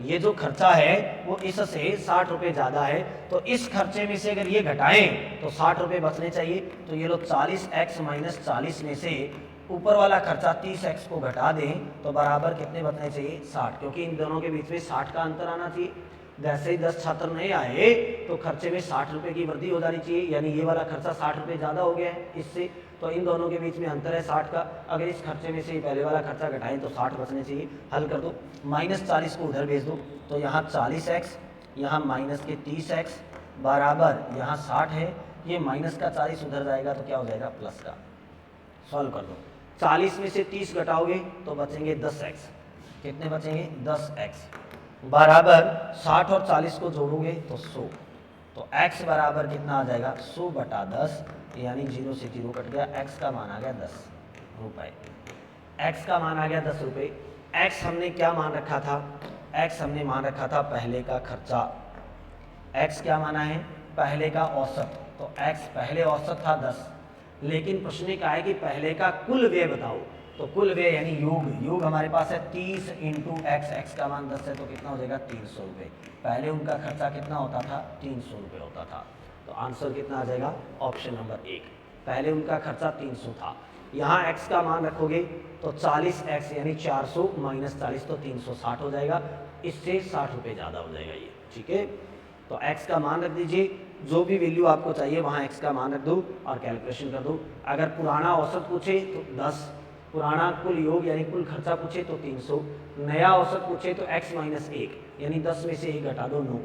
ये जो खर्चा है वो इससे 60 रुपए ज्यादा है। तो इस खर्चे में से अगर ये घटाएं तो 60 रुपए बचने चाहिए। तो ये लोग 40x माइनस 40 में से ऊपर वाला खर्चा 30x को घटा दें तो बराबर कितने बचने चाहिए? 60, क्योंकि इन दोनों के बीच में 60 का अंतर आना चाहिए। जैसे ही 10 छात्र नए आए तो खर्चे में 60 रुपए की वृद्धि हो जानी चाहिए, यानी ये वाला खर्चा 60 रुपए ज़्यादा हो गया है इससे, तो इन दोनों के बीच में अंतर है 60 का। अगर इस खर्चे में से पहले वाला खर्चा घटाएं तो 60 बचने चाहिए। हल कर दो, माइनस 40 को उधर भेज दो, तो यहाँ 40x, यहाँ माइनस के 30x बराबर यहाँ 60 है। ये माइनस का 40 उधर जाएगा तो क्या हो जाएगा? प्लस का। सॉल्व कर दो, 40 में से 30 घटाओगे तो बचेंगे 10x। कितने बचेंगे? 10x बराबर 60 और 40 को जोड़ोगे तो 100। तो x बराबर कितना आ जाएगा? 100 बटा 10, यानी 0 से 0 कट गया। x का मान आ गया 10 रुपये। x का मान आ गया 10 रुपये। x हमने क्या मान रखा था? x हमने मान रखा था पहले का खर्चा। x क्या माना है? पहले का औसत। तो x पहले औसत था 10, लेकिन प्रश्न ने कहा है कि पहले का कुल व्यय बताओ। तो कुल व्यय यानी योग हमारे पास है 30 इंटू एक्स, एक्स का मान 10 है तो कितना हो जाएगा? 300 रुपये। पहले उनका खर्चा कितना होता था? 300 रुपये होता था। तो आंसर कितना आ जाएगा? ऑप्शन नंबर 1, पहले उनका खर्चा 300 था। यहाँ x का मान रखोगे तो 40x यानी 400 माइनस 40 तो 360 हो जाएगा। इससे 60 रुपये ज़्यादा हो जाएगा ये। ठीक है, तो x का मान रख दीजिए, जो भी वैल्यू आपको चाहिए वहाँ x का मान रख दो और कैलकुलेशन कर दो। अगर पुराना औसत पूछे तो 10, पुराना कुल योग यानी कुल खर्चा पूछे तो 300, नया औसत पूछे तो x माइनस 1 यानी 10 में से 1 घटा दो 9,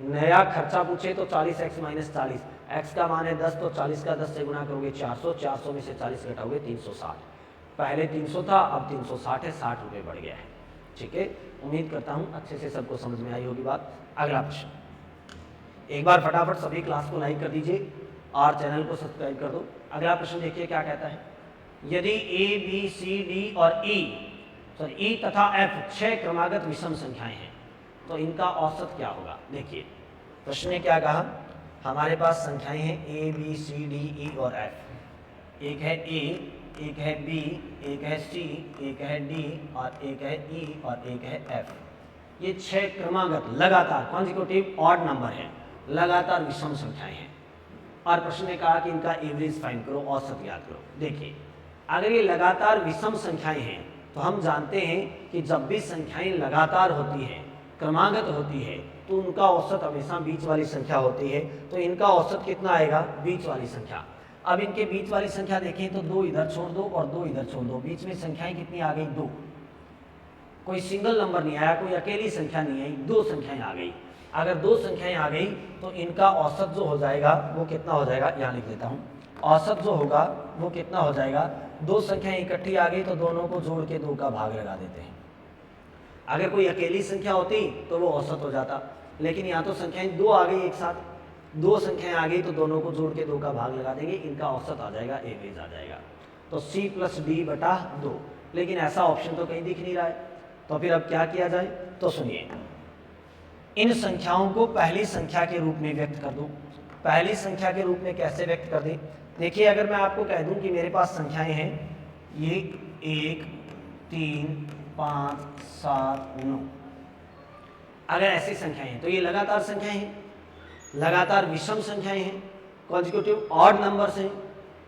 नया खर्चा पूछे तो 40x माइनस 40, x का मान है 10 तो 40 का 10 से गुणा करोगे 400, 400 में से 40 घटाओगे 360। पहले 300 था, अब 360 है, 60 रुपये बढ़ गया है। ठीक है, उम्मीद करता हूँ अच्छे से सबको समझ में आई होगी बात। अगला प्रश्न, एक बार फटाफट सभी क्लास को लाइक कर दीजिए और चैनल को सब्सक्राइब कर दो। अगला प्रश्न देखिए क्या कहता है। यदि ए बी सी डी और ई सॉरी ई तथा एफ 6 क्रमागत विषम संख्याएं हैं, तो इनका औसत क्या होगा। देखिए प्रश्न ने क्या कहा, हमारे पास संख्याएं हैं A B C D E और एफ। एक है ए, एक है बी, एक है सी, एक है डी और एक है ई और एक है एफ। ये 6 क्रमागत लगातार कॉन्जिक्यूटिव ऑड नंबर है, लगातार विषम संख्याएं हैं। और प्रश्न ने कहा कि इनका एवरेज फाइंड करो, औसत याद करो। देखिए अगर ये लगातार विषम संख्याएं हैं तो हम जानते हैं कि जब भी संख्याएं लगातार होती है, क्रमागत होती है, तो उनका औसत हमेशा बीच वाली संख्या होती है। तो इनका औसत कितना आएगा, बीच वाली संख्या। अब इनके बीच वाली संख्या देखें तो 2 इधर छोड़ दो और 2 इधर छोड़ दो, बीच में संख्याएं कितनी आ गई, 2। कोई सिंगल नंबर नहीं आया, कोई अकेली संख्या नहीं आई, 2 संख्याएं आ गई। अगर 2 संख्याएं आ गई तो इनका औसत जो हो जाएगा वो कितना हो जाएगा, यहाँ लिख देता हूँ। औसत जो होगा वो कितना हो जाएगा, 2 संख्याएं इकट्ठी आ गई तो दोनों को जोड़ के 2 का भाग लगा देते हैं। अगर कोई अकेली संख्या होती तो वो औसत हो जाता, लेकिन यहाँ तो संख्याएं 2 आ गई एक साथ, 2 संख्याएं आ गई तो दोनों को जोड़ के 2 का भाग लगा देंगे, इनका औसत आ जाएगा, एवरेज आ जाएगा। तो C + D बटा 2। लेकिन ऐसा ऑप्शन तो कहीं दिख नहीं रहा है, तो फिर अब क्या किया जाए। तो सुनिए, इन संख्याओं को पहली संख्या के रूप में व्यक्त कर दो। पहली संख्या के रूप में कैसे व्यक्त कर दें। देखिए अगर मैं आपको कह दूं कि मेरे पास संख्याएं हैं ये 1 3 5 7 9, अगर ऐसी संख्याएं हैं तो ये लगातार संख्याएं हैं, लगातार विषम संख्याएं हैं, कॉन्जिक्यूटिव ऑड नंबर्स हैं।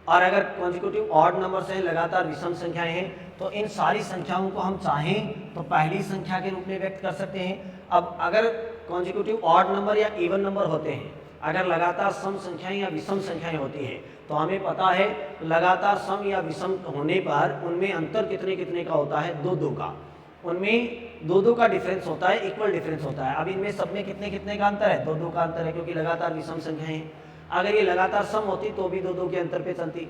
और अगर कॉन्जिक्यूटिव ऑड नंबर्स हैं, लगातार विषम संख्याएं हैं, तो इन सारी संख्याओं को हम चाहें तो पहली संख्या के रूप में व्यक्त कर सकते हैं। अब अगर कॉन्जिक्यूटिव ऑड नंबर या इवन नंबर होते हैं, अगर लगातार सम संख्याएं या विषम संख्याएं होती हैं, तो हमें पता है लगातार सम या विषम होने पर उनमें अंतर कितने कितने का होता है, 2-2 का। उनमें 2-2 का डिफरेंस होता है, इक्वल डिफरेंस होता है। अब इनमें सब में कितने कितने का अंतर है, 2-2 का अंतर है, क्योंकि लगातार विषम संख्याएं हैं। अगर ये लगातार सम होती तो भी 2-2 के अंतर पे चलती।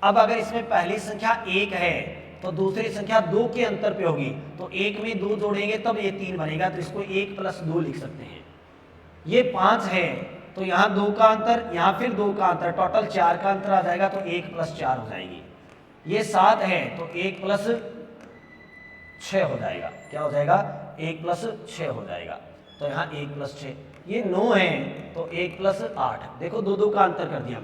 अब अगर इसमें पहली संख्या 1 है तो दूसरी संख्या 2 के अंतर पे होगी, तो 1 में 2 जोड़ेंगे तब ये 3 बनेगा, तो इसको 1 + 2 लिख सकते हैं। ये 5 है तो यहाँ 2 का अंतर, यहाँ फिर 2 का अंतर, टोटल 4 का अंतर आ जाएगा, तो 1 + 4 हो जाएगी। ये 7 है तो 1 + 6 हो जाएगा, क्या हो जाएगा, 1 + 6 हो जाएगा, तो यहाँ 1 + 6। ये 9 है तो 1 + 8, देखो 2-2 का अंतर कर दिया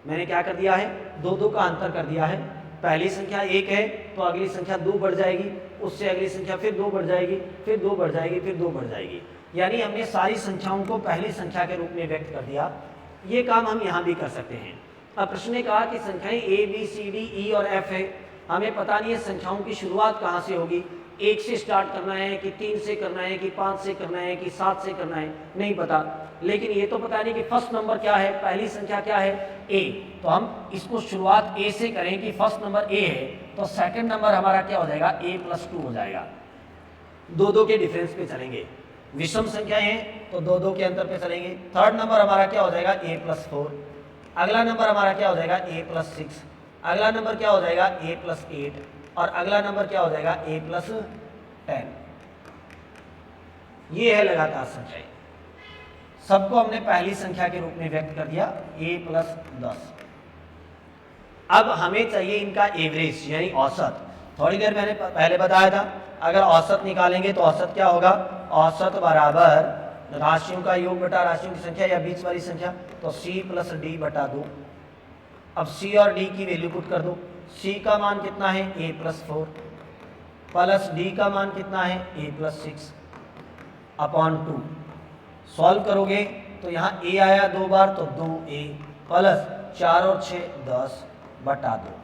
मैंने क्या कर दिया है, 2-2 का अंतर कर दिया है। पहली संख्या 1 है तो अगली संख्या 2 बढ़ जाएगी, उससे अगली संख्या फिर 2 बढ़ जाएगी, फिर 2 बढ़ जाएगी, फिर 2 बढ़ जाएगी। यानी हमने सारी संख्याओं को पहली संख्या के रूप में व्यक्त कर दिया। ये काम हम यहाँ भी कर सकते हैं। अब प्रश्न ने कहा कि संख्याएं A B C D E और F है, हमें पता नहीं है संख्याओं की शुरुआत कहाँ से होगी, 1 से स्टार्ट करना है कि 3 से करना है कि 5 से करना है कि 7 से करना है, नहीं पता। लेकिन ये तो पता नहीं कि फर्स्ट नंबर क्या है, पहली संख्या क्या है, A। तो हम इसको शुरुआत A से करें कि फर्स्ट नंबर A है, तो सेकंड नंबर हमारा क्या हो जाएगा, A + 2 हो जाएगा। 2-2 के डिफरेंस पे चलेंगे, विषम संख्याएं हैं तो 2-2 के अंतर पे चलेंगे। थर्ड नंबर हमारा क्या हो जाएगा, A + 4। अगला नंबर हमारा क्या हो जाएगा, A + 6। अगला नंबर क्या हो जाएगा, A + 8। और अगला नंबर क्या हो जाएगा, A + 10। ये है लगातार संख्याएं, सबको हमने पहली संख्या के रूप में व्यक्त कर दिया, A + 10। अब हमें चाहिए इनका एवरेज यानी औसत। थोड़ी देर मैंने पहले बताया था, अगर औसत निकालेंगे तो औसत क्या होगा, औसत बराबर राशियों का योग बटा राशियों की संख्या या बीच वाली संख्या, तो C + D बटा 2। अब C और D की वैल्यू पुट कर दो। C का मान कितना है, A + 4 प्लस D का मान कितना है, A + 6 अपॉन 2। सॉल्व करोगे तो यहाँ A आया 2 बार तो 2A प्लस 4 और 6 10 बटा 2।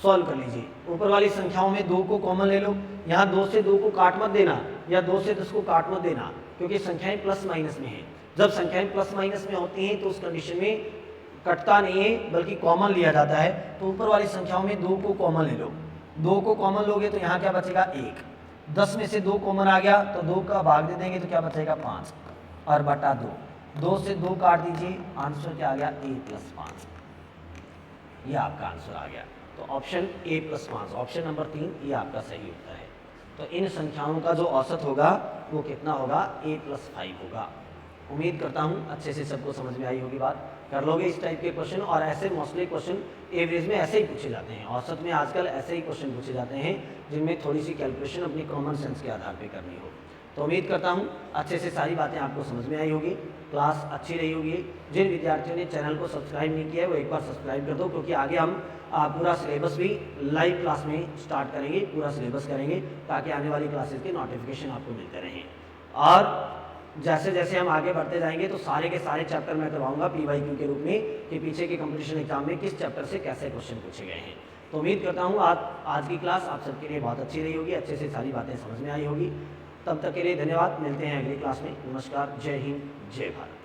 सॉल्व कर लीजिए, ऊपर वाली संख्याओं में 2 को कॉमन ले लो, यहाँ 2 से 2 को काट मत देना या 2 से 10 को काट मत देना, क्योंकि संख्याएं प्लस माइनस में हैं। जब संख्याएं प्लस माइनस में होती हैं तो उस कंडीशन में कटता नहीं है बल्कि कॉमन लिया जाता है। तो ऊपर वाली संख्याओं में 2 को कॉमन ले लो, 2 को कॉमन लोगे तो यहाँ क्या बचेगा, 1। 10 में से 2 कॉमन आ गया तो 2 का भाग दे देंगे तो क्या बचेगा, 5 और बटा 2। 2 से 2 काट दीजिए, आंसर क्या आ गया, A + 5। ये आपका आंसर आ गया। तो ऑप्शन A + 5, ऑप्शन नंबर 3 ये आपका सही उत्तर है। तो इन संख्याओं का जो औसत होगा वो कितना होगा, A + 5 होगा। उम्मीद करता हूँ अच्छे से सबको समझ में आई होगी बात। कर लोगे इस टाइप के क्वेश्चन, और ऐसे मोस्टली क्वेश्चन एवरेज में ऐसे ही पूछे जाते हैं, औसत में आजकल ऐसे ही क्वेश्चन पूछे जाते हैं जिनमें थोड़ी सी कैलकुलेशन अपनी कॉमन सेंस के आधार पर करनी हो। तो उम्मीद करता हूँ अच्छे से सारी बातें आपको समझ में आई होगी, क्लास अच्छी रही होगी। जिन विद्यार्थियों ने चैनल को सब्सक्राइब नहीं किया है वो एक बार सब्सक्राइब कर दो, क्योंकि आगे हम पूरा सिलेबस भी लाइव क्लास में स्टार्ट करेंगे, पूरा सिलेबस करेंगे ताकि आने वाली क्लासेस के नोटिफिकेशन आपको मिलते रहें। और जैसे जैसे हम आगे बढ़ते जाएंगे तो सारे के सारे चैप्टर मैं करवाऊंगा PYQ के रूप में कि पीछे के कंपटीशन एग्जाम में किस चैप्टर से कैसे क्वेश्चन पूछे गए हैं। तो उम्मीद करता हूँ आज की क्लास आप सबके लिए बहुत अच्छी रही होगी, अच्छे से सारी बातें समझ में आई होगी। तब तक के लिए धन्यवाद, मिलते हैं अगली क्लास में। नमस्कार, जय हिंद, जय भारत।